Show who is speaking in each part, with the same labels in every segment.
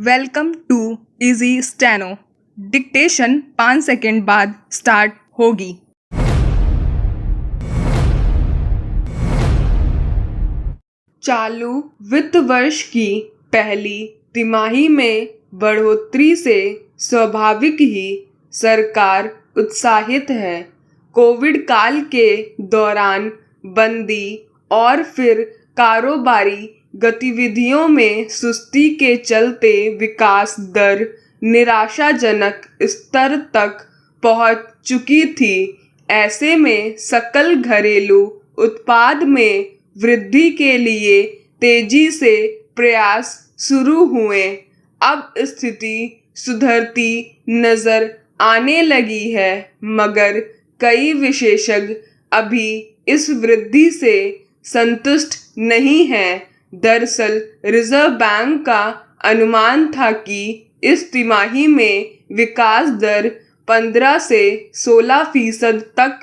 Speaker 1: Welcome to easy steno. Dictation 5 second बाद start होगी। चालू वित्त वर्ष की पहली तिमाही में बढ़ोतरी से स्वाभाविक ही सरकार उत्साहित है। कोविड काल के दौरान बंदी और फिर कारोबारी गतिविधियों में सुस्ती के चलते विकास दर निराशाजनक स्तर तक पहुंच चुकी थी। ऐसे में सकल घरेलू उत्पाद में वृद्धि के लिए तेजी से प्रयास शुरू हुए। अब स्थिति सुधरती नजर आने लगी है, मगर कई विशेषज्ञ अभी इस वृद्धि से संतुष्ट नहीं हैं। दरअसल रिजर्व बैंक का अनुमान था कि इस तिमाही में विकास दर 15 से 16% तक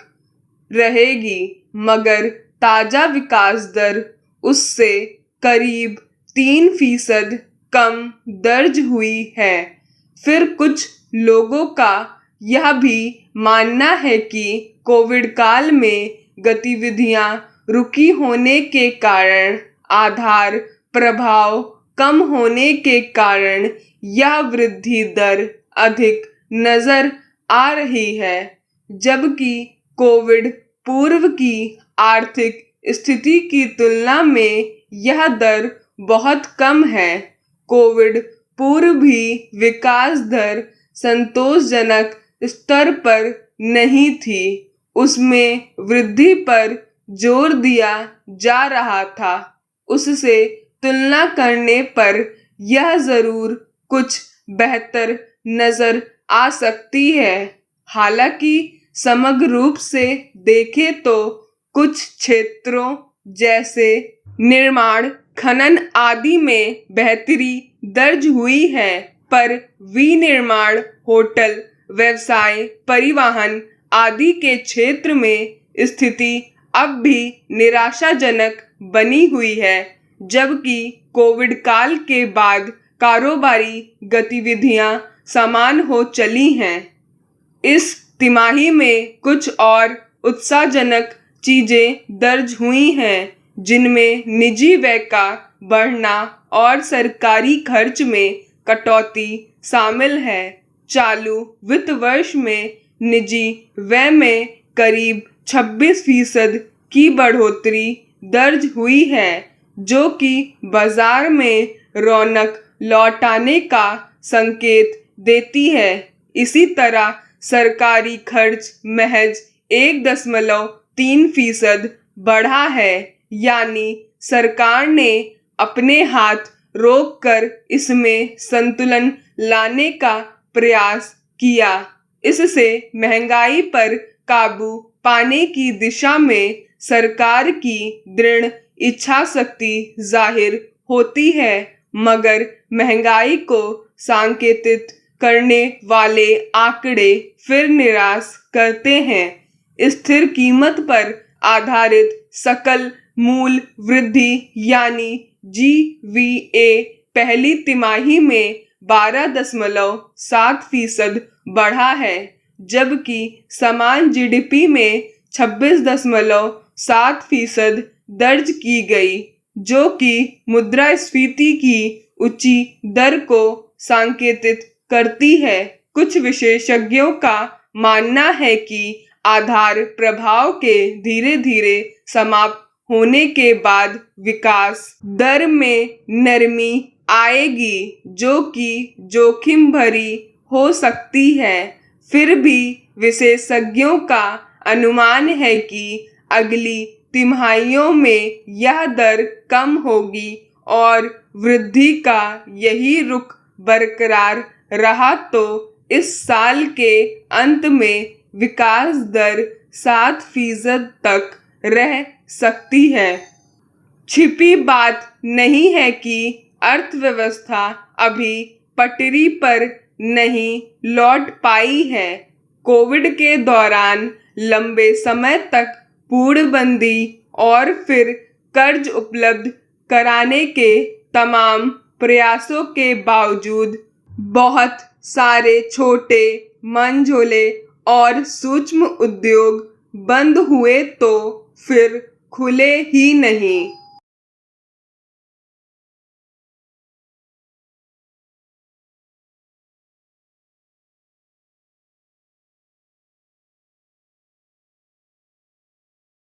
Speaker 1: रहेगी, मगर ताजा विकास दर उससे करीब 3% कम दर्ज हुई है। फिर कुछ लोगों का यह भी मानना है कि कोविड काल में गतिविधियां रुकी होने के कारण, आधार प्रभाव कम होने के कारण यह वृद्धि दर अधिक नजर आ रही है, जबकि कोविड पूर्व की आर्थिक स्थिति की तुलना में यह दर बहुत कम है। कोविड पूर्व भी विकास दर संतोषजनक स्तर पर नहीं थी। उसमें वृद्धि पर जोर दिया जा रहा था। उससे तुलना करने पर यह जरूर कुछ बेहतर नजर आ सकती है। हालांकि समग्र रूप से देखें तो कुछ क्षेत्रों जैसे निर्माण, खनन आदि में बेहतरी दर्ज हुई है, पर विनिर्माण, होटल व्यवसाय, परिवहन आदि के क्षेत्र में स्थिति अब भी निराशाजनक बनी हुई है, जबकि कोविड काल के बाद कारोबारी गतिविधियां समान हो चली हैं। इस तिमाही में कुछ और उत्साहजनक चीजें दर्ज हुई हैं, जिनमें निजी व्यय का बढ़ना और सरकारी खर्च में कटौती शामिल है। चालू वित्त वर्ष में निजी व्यय में करीब 26% की बढ़ोतरी दर्ज हुई है, जो कि बाजार में रौनक लौटाने का संकेत देती है। इसी तरह सरकारी खर्च महज 1.3% बढ़ा है, यानी सरकार ने अपने हाथ रोककर इसमें संतुलन लाने का प्रयास किया। इससे महंगाई पर काबू पाने की दिशा में सरकार की दृढ़ इच्छा शक्ति जाहिर होती है, मगर महंगाई को संकेतित करने वाले आंकड़े फिर निराश करते हैं। स्थिर कीमत पर आधारित सकल मूल्य वृद्धि यानी GVA पहली तिमाही में 12.7% बढ़ा है, जबकि समान GDP में 26.7% दर्ज की गई, जो कि मुद्रास्फीति की ऊंची दर को संकेतित करती है। कुछ विशेषज्ञों का मानना है कि आधार प्रभाव के धीरे धीरे समाप्त होने के बाद विकास दर में नरमी आएगी, जो कि जोखिम भरी हो सकती है। फिर भी विशेषज्ञों का अनुमान है कि अगली तिमाहियों में यह दर कम होगी और वृद्धि का यही रुख बरकरार रहा तो इस साल के अंत में विकास दर 7% तक रह सकती है। छिपी बात नहीं है कि अर्थव्यवस्था अभी पटरी पर नहीं लौट पाई है। कोविड के दौरान लंबे समय तक पूर्णबंदी और फिर कर्ज उपलब्ध कराने के तमाम प्रयासों के बावजूद बहुत सारे छोटे, मंझोले और सूक्ष्म उद्योग बंद हुए तो फिर खुले ही नहीं।